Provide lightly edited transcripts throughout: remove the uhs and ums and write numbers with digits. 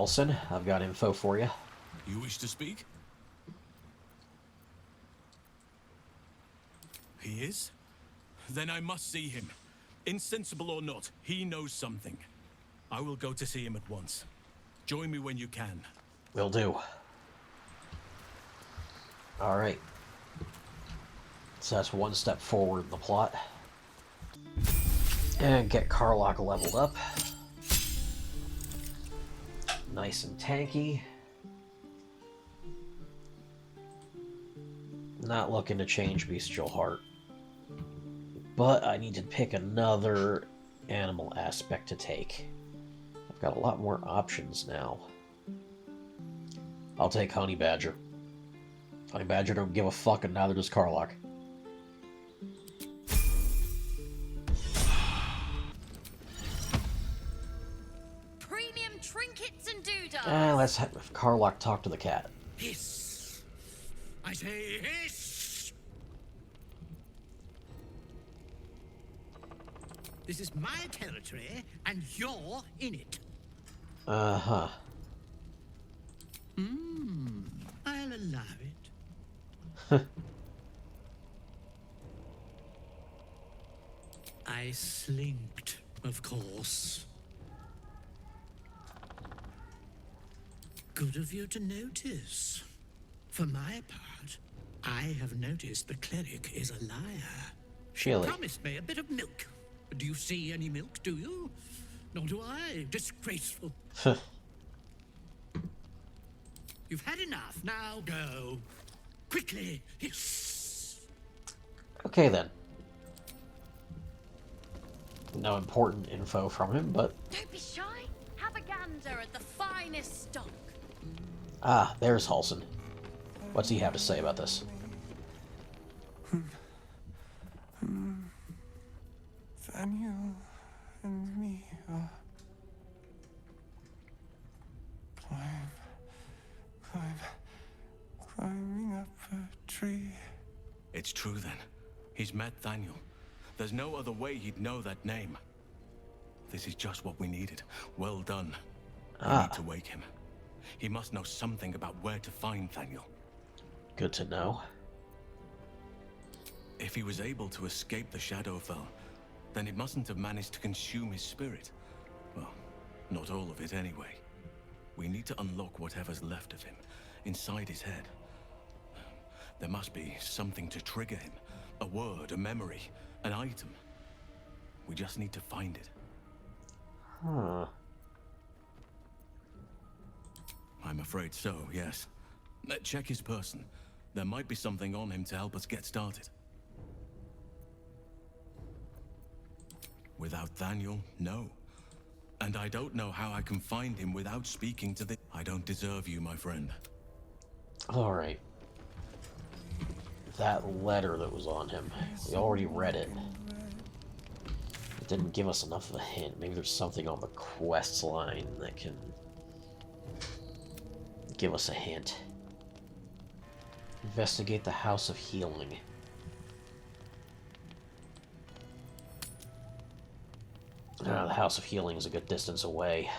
Halsin, I've got info for you. You wish to speak? He is? Then I must see him. Insensible or not, he knows something. I will go to see him at once. Join me when you can. Will do. Alright. So that's one step forward in the plot. And get Karlach leveled up. Nice and tanky. Not looking to change Bestial Heart. But I need to pick another animal aspect to take. I've got a lot more options now. I'll take Honey Badger. Honey Badger don't give a fuck, and neither does Karlach. Premium trinkets and doodads. Let's have Karlach talk to the cat. Hiss! I say hiss! This is my territory, and you're in it. Uh-huh. I'll allow it. I slinked, of course. Good of you to notice. For my part, I have noticed the cleric is a liar. She Really? promised me a bit of milk. Do you see any milk, do you? Nor do I. Disgraceful. You've had enough. Now go. Quickly. Hiss. Okay, then. No important info from him, but... Don't be shy. Have a gander at the finest stock. Ah, there's Halsin. What's he have to say about this? Daniel and me are climbing up a tree. It's true then. He's met Daniel. There's no other way he'd know that name. This is just what we needed. Well done. We need to wake him. He must know something about where to find Daniel. Good to know. If he was able to escape the Shadowfell, then it mustn't have managed to consume his spirit. Well, not all of it anyway. We need to unlock whatever's left of him, inside his head. There must be something to trigger him. A word, a memory, an item. We just need to find it. Huh. I'm afraid so, yes. Check his person. There might be something on him to help us get started. Without Daniel, no. And I don't know how I can find him without speaking to the... I don't deserve you, my friend. Alright. That letter that was on him. We already read it. It didn't give us enough of a hint. Maybe there's something on the quest line that can give us a hint. Investigate the House of Healing. The House of Healing is a good distance away.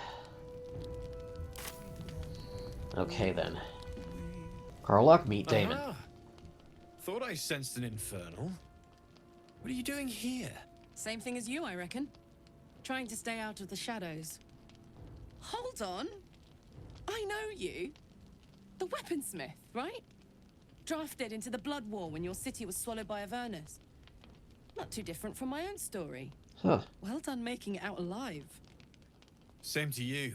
Okay, then. Karlach, meet Damon. Thought I sensed an infernal. What are you doing here? Same thing as you, I reckon. Trying to stay out of the shadows. Hold on. I know you. The weaponsmith, right? Drafted into the Blood War when your city was swallowed by Avernus. Not too different from my own story. Huh. Well done making it out alive. Same to you.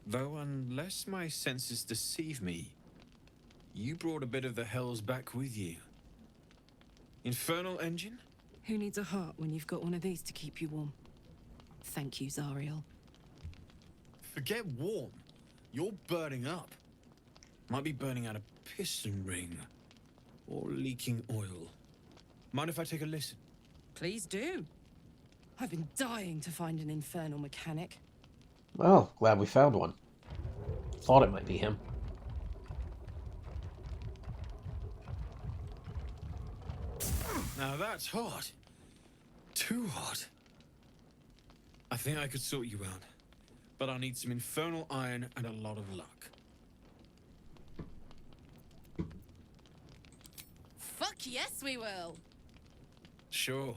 Though unless my senses deceive me, you brought a bit of the hells back with you. Infernal engine? Who needs a heart when you've got one of these to keep you warm? Thank you, Zariel. Forget warm. You're burning up. Might be burning out a piston ring. Or leaking oil. Mind if I take a listen? Please do. I've been dying to find an infernal mechanic. Well, glad we found one. Thought it might be him. Now that's hot. Too hot. I think I could sort you out. but I'll need some infernal iron and a lot of luck. Fuck yes, we will. Sure.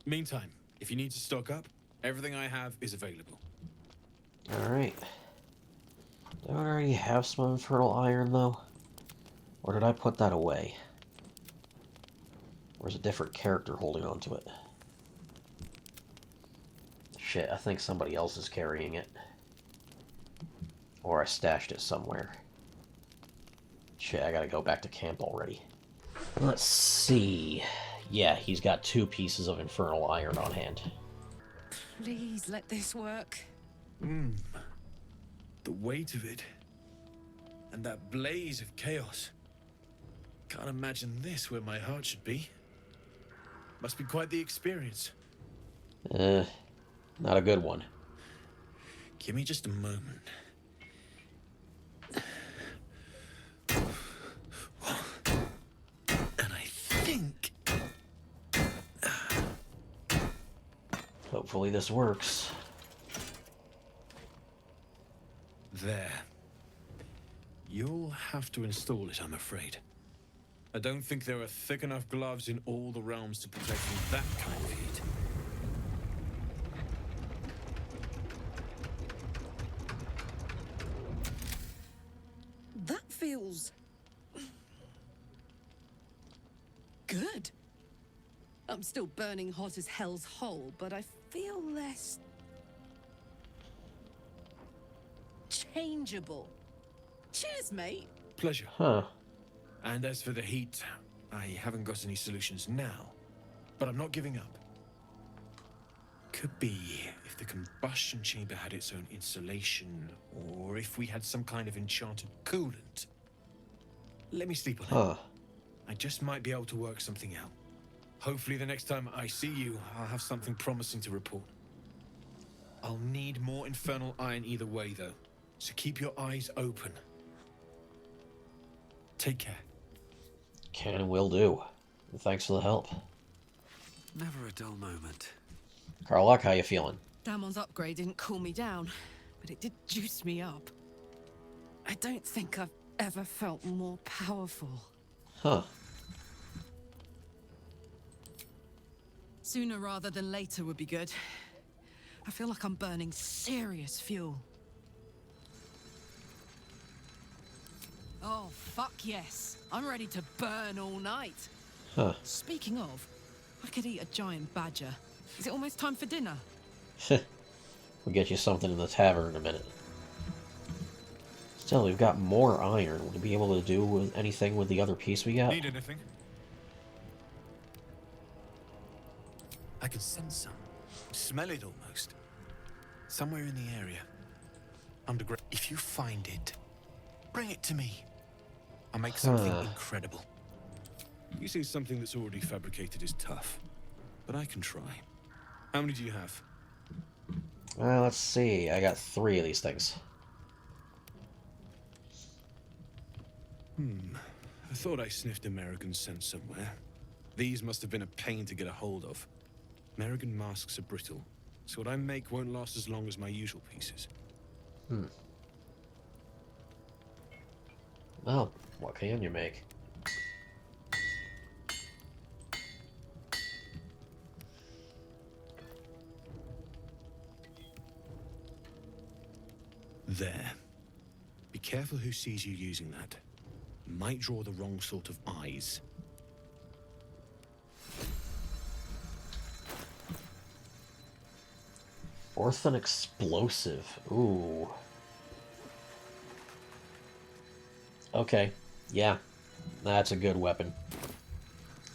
Meantime, if you need to stock up, everything I have is available. Alright. Do I already have some infernal iron, though? Or did I put that away? Or is a different character holding on to it? Shit, I think somebody else is carrying it. Or I stashed it somewhere. Shit, I gotta go back to camp already. Let's see. Yeah, he's got 2 pieces of infernal iron on hand. Please let this work. The weight of it. And that blaze of chaos. Can't imagine this where my heart should be. Must be quite the experience. Not a good one. Give me just a moment. And I think... Hopefully this works. There. You'll have to install it, I'm afraid. I don't think there are thick enough gloves in all the realms to protect from that kind of heat. That feels... good. I'm still burning hot as hell's hole, but I feel less... changeable. Cheers, mate. Pleasure. Huh. And as for the heat, I haven't got any solutions now. But I'm not giving up. Could be if the combustion chamber had its own insulation, or if we had some kind of enchanted coolant. Let me sleep on it. Huh. I just might be able to work something out. Hopefully the next time I see you, I'll have something promising to report. I'll need more infernal iron either way, though. So keep your eyes open. Take care. Can and will do. Thanks for the help. Never a dull moment. Karlach, how you feeling? Damon's upgrade didn't cool me down, but it did juice me up. I don't think I've ever felt more powerful. Huh. Sooner rather than later would be good. I feel like I'm burning serious fuel. Oh, fuck yes. I'm ready to burn all night. Huh. Speaking of, I could eat a giant badger. Is it almost time for dinner? We'll get you something in the tavern in a minute. Still, we've got more iron. Would we be able to do with anything with the other piece we got? Need anything? I can sense some. Smell it almost. Somewhere in the area. Underground. If you find it, bring it to me. I'll make something incredible. You say something that's already fabricated is tough, but I can try. How many do you have? Let's see. I got 3 of these things. I thought I sniffed American scent somewhere. These must have been a pain to get a hold of. American masks are brittle, so what I make won't last as long as my usual pieces. Well, what can you make? There. Be careful who sees you using that. Might draw the wrong sort of eyes. Orphan explosive. Ooh. Okay. Yeah. That's a good weapon.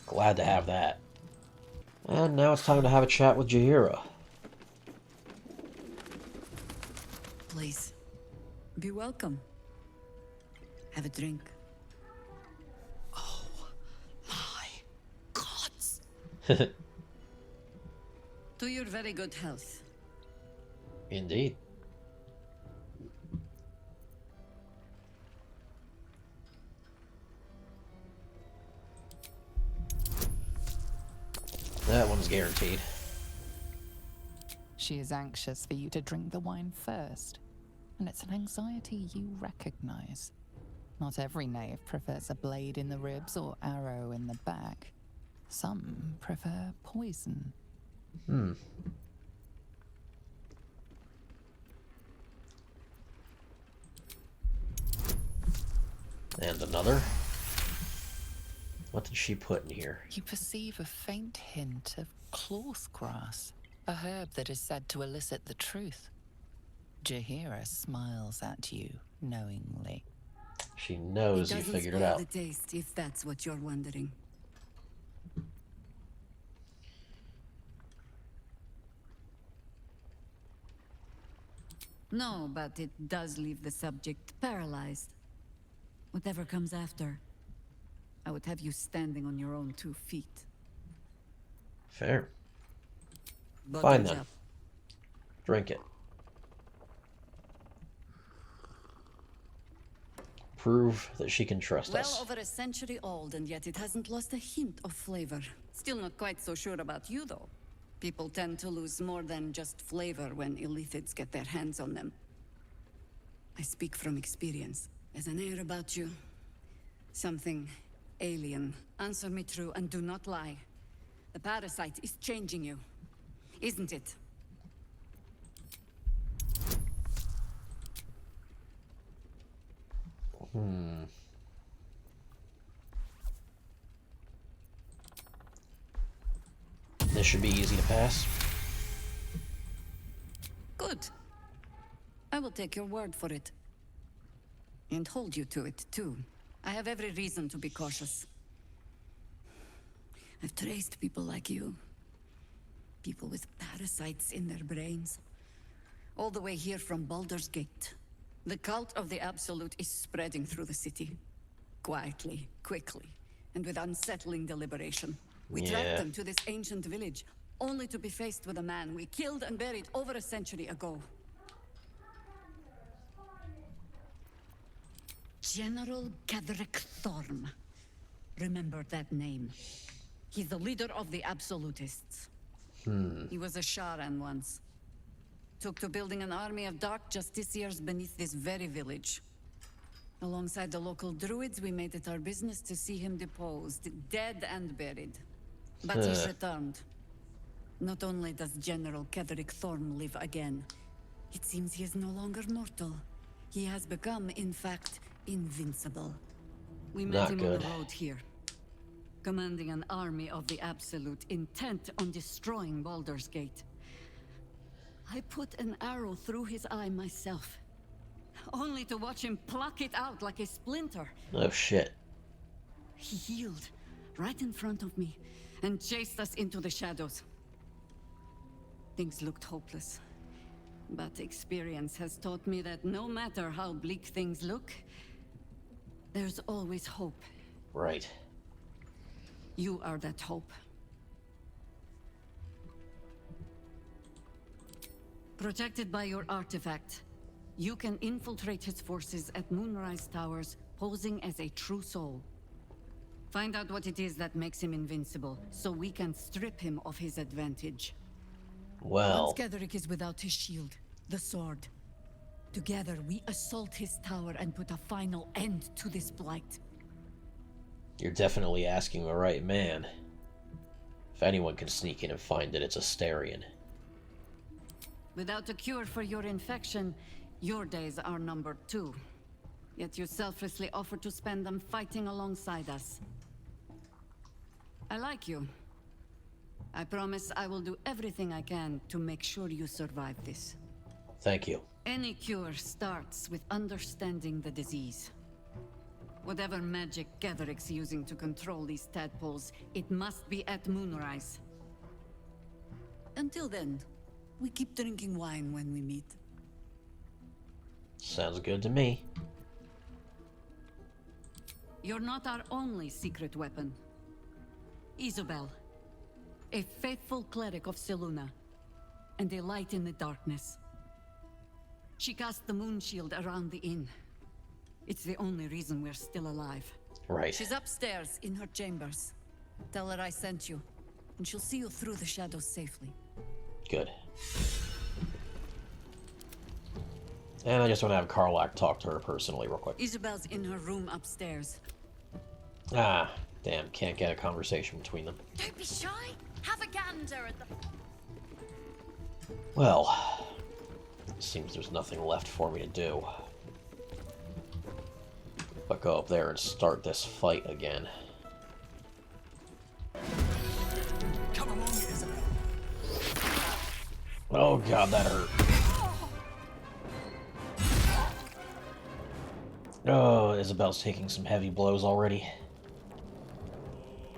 Glad to have that. And now it's time to have a chat with Jaheira. Please, be welcome. Have a drink. Oh, my gods. To your very good health. Indeed. That one's guaranteed. She is anxious for you to drink the wine first, and it's an anxiety you recognize. Not every knave prefers a blade in the ribs or arrow in the back. Some prefer poison. Hmm. And another. What did she put in here? You perceive a faint hint of cloth grass, a herb that is said to elicit the truth. Jahira smiles at you knowingly. She knows you figured it out. The taste, if that's what you're wondering. No, but it does leave the subject paralyzed. Whatever comes after, I would have you standing on your own 2 feet. Fair. Bottoms Fine then. up. Drink it. Prove that she can trust us. Well over a century old, and yet it hasn't lost a hint of flavor. Still not quite so sure about you, though. People tend to lose more than just flavor when illithids get their hands on them. I speak from experience. There's an air about you. Something alien. Answer me true and do not lie. The parasite is changing you, isn't it? This should be easy to pass. Good. I will take your word for it. And hold you to it, too. I have every reason to be cautious. I've traced people like you. People with parasites in their brains. All the way here from Baldur's Gate. The cult of the Absolute is spreading through the city. Quietly, quickly, and with unsettling deliberation. We tracked them to this ancient village, only to be faced with a man we killed and buried over a century ago. General Kadric Thorm. Remember that name. He's the leader of the Absolutists. He was a Sharan once. Took to building an army of dark justiciars beneath this very village. Alongside the local druids, we made it our business to see him deposed, dead and buried. But he's returned. Not only does General Kadric Thorm live again, it seems he is no longer mortal. He has become, in fact, invincible. We met him on the road here, commanding an army of the Absolute, intent on destroying Baldur's Gate. I put an arrow through his eye myself, only to watch him pluck it out like a splinter. Oh shit. He healed right in front of me and chased us into the shadows. Things looked hopeless, but experience has taught me that no matter how bleak things look, there's always hope. Right. You are that hope. Protected by your artifact, you can infiltrate his forces at Moonrise Towers, posing as a true soul. Find out what it is that makes him invincible, so we can strip him of his advantage. Well. Once Kadric is without his shield, the sword. Together, we assault his tower and put a final end to this blight. You're definitely asking the right man. If anyone can sneak in and find it, it's Astarion. Without a cure for your infection, your days are numbered too. Yet you selflessly offer to spend them fighting alongside us. I like you. I promise I will do everything I can to make sure you survive this. Thank you. Any cure starts with understanding the disease. Whatever magic Kadric's using to control these tadpoles, it must be at Moonrise. Until then, we keep drinking wine when we meet. Sounds good to me. You're not our only secret weapon. Isobel, a faithful cleric of Selûne, and a light in the darkness. She cast the moon shield around the inn. It's the only reason we're still alive. Right. She's upstairs in her chambers. Tell her I sent you, and she'll see you through the shadows safely. Good. And I just want to have Karlach talk to her personally real quick. Isabel's in her room upstairs. Ah, damn, can't get a conversation between them. Don't be shy. Have a gander at the... Well, seems there's nothing left for me to do but go up there and start this fight again. Come along, Isabel. Oh god, that hurt. Oh, Isabel's taking some heavy blows already.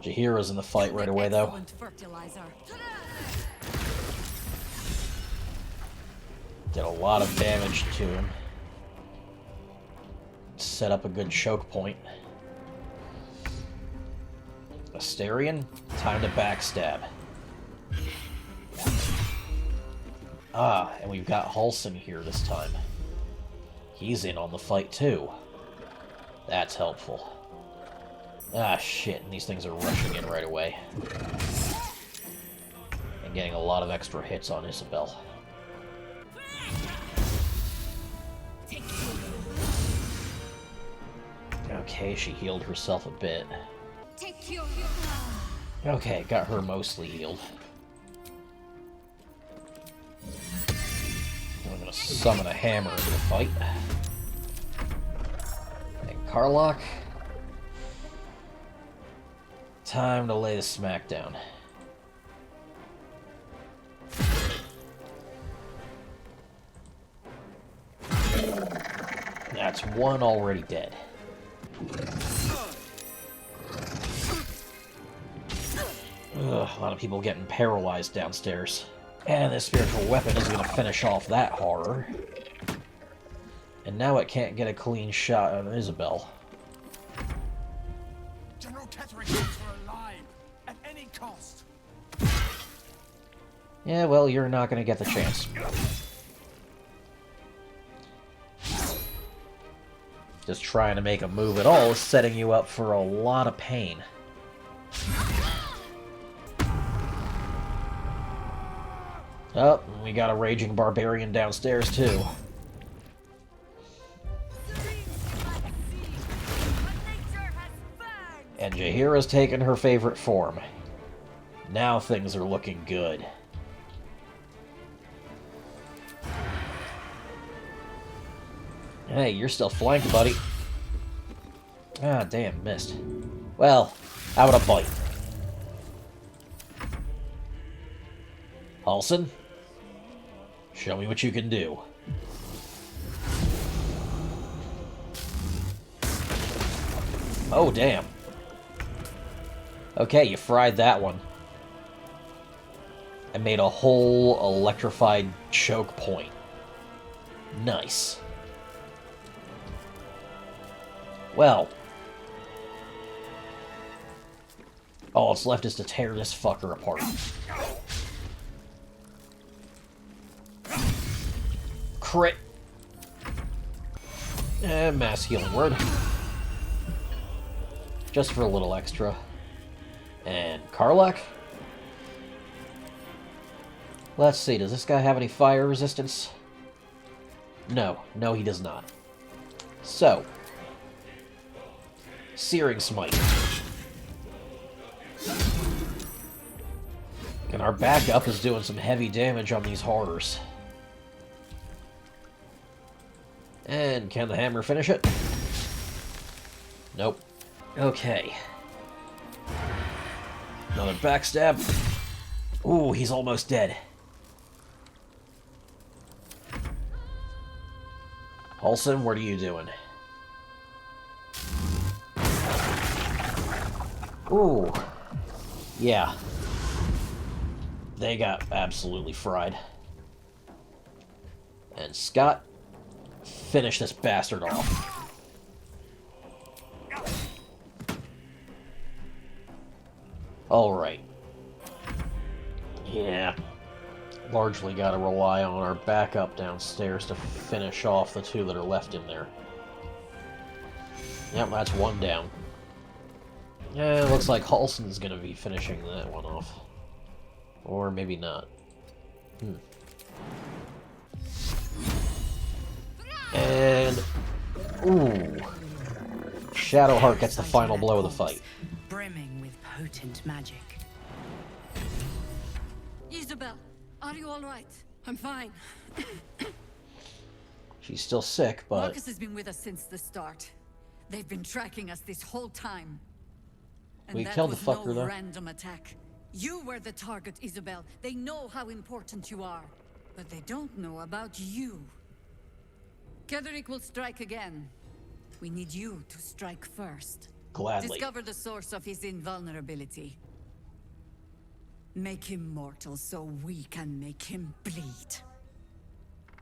Jaheira's in the fight right away, though. Excellent fertilizer. Did a lot of damage to him. Set up a good choke point. Astarion, time to backstab. Ah, and we've got Halsin here this time. He's in on the fight too. That's helpful. Ah, shit, and these things are rushing in right away. And getting a lot of extra hits on Isabel. Okay, she healed herself a bit. Okay, got her mostly healed. I'm gonna summon a hammer into the fight. And Karlach. Time to lay the smack down. That's one already dead. Ugh, a lot of people getting paralyzed downstairs. And this spiritual weapon is going to finish off that horror. And now it can't get a clean shot on Isabel. General Ketheric's are alive at any cost. Yeah, well, you're not going to get the chance. Just trying to make a move at all is setting you up for a lot of pain. Oh, we got a raging barbarian downstairs, too. And Jaheira's taken her favorite form. Now things are looking good. Hey, you're still flanked, buddy. Ah, damn, missed. Well, how about a bite? Halsin? Show me what you can do. Oh, damn. Okay, you fried that one. I made a whole electrified choke point. Nice. Well. All that's left is to tear this fucker apart. Crit. And mass healing word. Just for a little extra. And Karlach? Let's see, does this guy have any fire resistance? No, no he does not. So. Searing Smite. And our backup is doing some heavy damage on these horrors. And can the hammer finish it? Nope. Okay. Another backstab. Ooh, he's almost dead. Halsin, what are you doing? Ooh. Yeah. They got absolutely fried. And Scott, finish this bastard off. Alright. Yeah. Largely gotta rely on our backup downstairs to finish off the two that are left in there. Yep, that's one down. Yeah, it looks like Halsin's gonna be finishing that one off. Or maybe not. And... ooh. Shadowheart gets the final blow of the fight. Brimming with potent magic. Isabel, are you all right? I'm fine. She's still sick, but... Marcus has been with us since the start. They've been tracking us this whole time. And We that killed the was fucker, no though. random attack. You were the target, Isabel. They know how important you are. But they don't know about you. Ketheric will strike again. We need you to strike first. Gladly. Discover the source of his invulnerability. Make him mortal so we can make him bleed.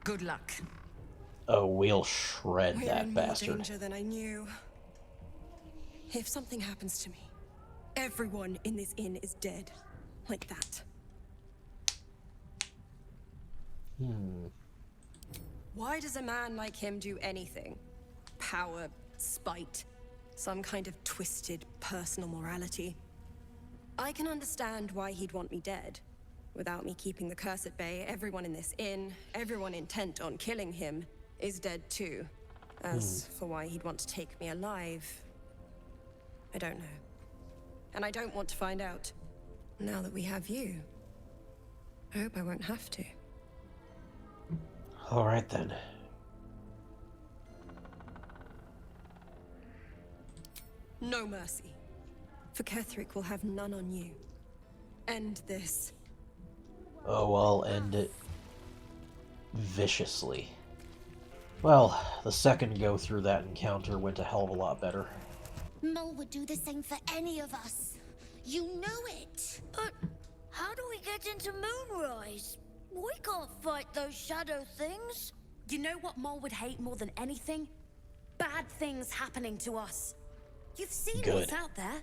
Good luck. Oh, we'll shred We're that in bastard. more danger than I knew. If something happens to me, everyone in this inn is dead. Like that. Why does a man like him do anything? Power, spite, some kind of twisted personal morality. I can understand why he'd want me dead. Without me keeping the curse at bay, everyone in this inn, everyone intent on killing him, is dead too. As for why he'd want to take me alive, I don't know. And I don't want to find out. Now that we have you, I hope I won't have to. Alright then. No mercy. For Ketheric will have none on you. End this. Oh, I'll end it viciously. Well, the second go through that encounter went a hell of a lot better. Mole would do the same for any of us. You know it. But how do we get into Moonrise? We can't fight those shadow things. You know what Mole would hate more than anything? Bad things happening to us. You've seen Good. what's out there.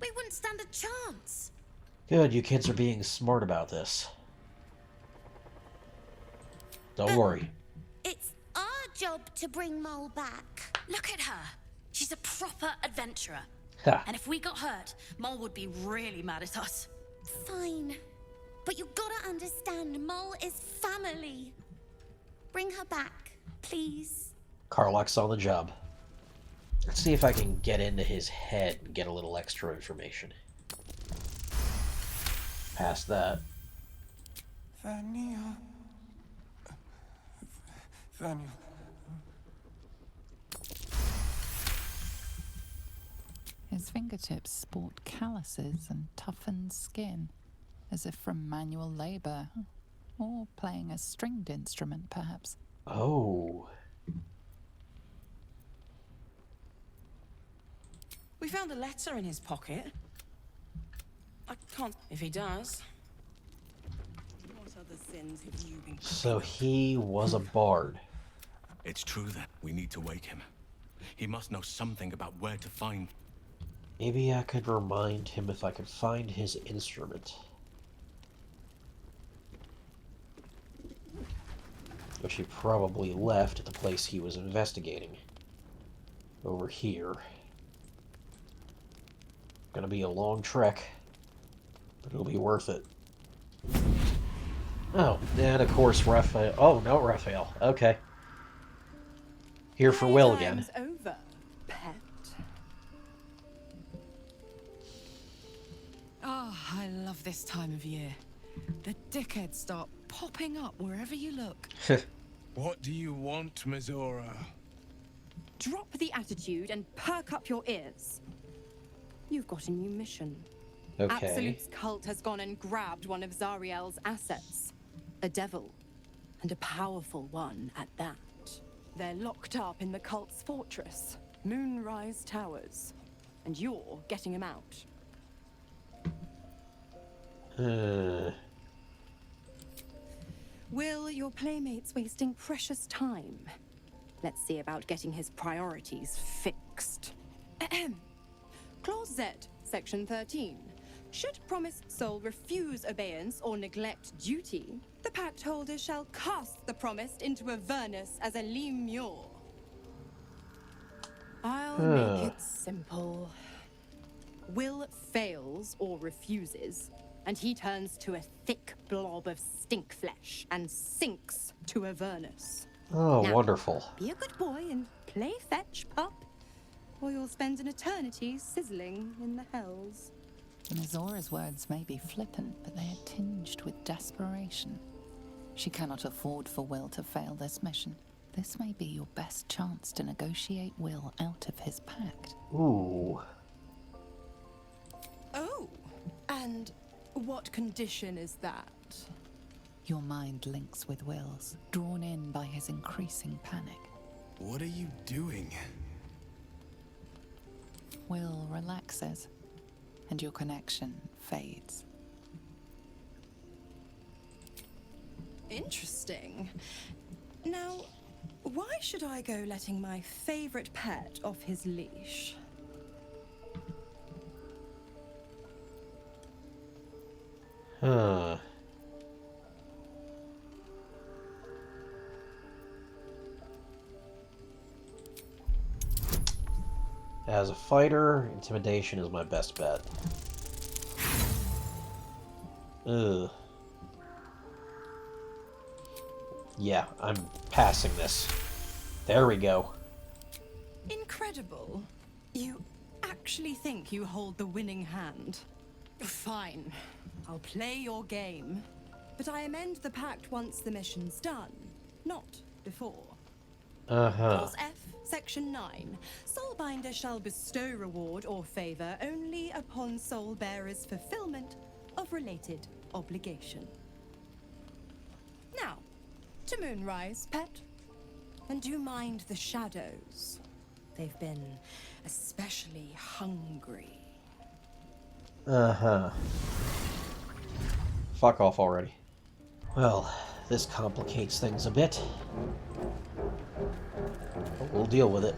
We wouldn't stand a chance. Good, you kids are being smart about this. Don't worry. It's our job to bring Mole back. Look at her. She's a proper adventurer. Ha. And if we got hurt, Mole would be really mad at us. Fine. But you gotta understand, Mole is family. Bring her back, please. Karlach's on the job. Let's see if I can get into his head and get a little extra information. Past that. Vania. Vania. His fingertips sport calluses and toughened skin, as if from manual labor, or playing a stringed instrument, perhaps. Oh. We found a letter in his pocket. I can't if he does. What other sins have you been? So he was a bard. It's true that we need to wake him. He must know something about where to find. Maybe I could remind him if I could find his instrument. Which he probably left at the place he was investigating. Over here. Gonna be a long trek, but it'll be worth it. Oh, and of course Raphael. Oh, no, Raphael. Okay. Here for Will again. Playtime's over, pet. Oh, I love this time of year. The dickheads start popping up wherever you look. What do you want, Mizora? Drop the attitude and perk up your ears. You've got a new mission. Okay. Absolute's cult has gone and grabbed one of Zariel's assets. A devil. And a powerful one at that. They're locked up in the cult's fortress, Moonrise Towers. And you're getting him out. Will, your playmate's wasting precious time. Let's see about getting his priorities fixed. Ahem. Clause Z, Section 13. Should promised soul refuse obeyance or neglect duty, the pact holder shall cast the promised into Avernus as a lemure. I'll make it simple. Will fails or refuses, and he turns to a thick blob of stink flesh and sinks to Avernus. Oh, Now, wonderful. be a good boy and play fetch, pup, or you'll spend an eternity sizzling in the hells. Mizora's words may be flippant, but they are tinged with desperation. She cannot afford for Will to fail this mission. This may be your best chance to negotiate Will out of his pact. Ooh. Oh, and what condition is that? Your mind links with Will's, drawn in by his increasing panic. What are you doing? Will relaxes, and your connection fades. Interesting. Now, why should I go letting my favorite pet off his leash? Huh. As a fighter, intimidation is my best bet. Ugh. Yeah, I'm passing this. There we go. Incredible. You actually think you hold the winning hand? Fine. I'll play your game. But I amend the pact once the mission's done, not before. Clause F, Section 9. Soulbinder shall bestow reward or favor only upon soul bearer's fulfillment of related obligation. Now, to Moonrise, pet. And do mind the shadows. They've been especially hungry. Fuck off already. Well, this complicates things a bit. But we'll deal with it.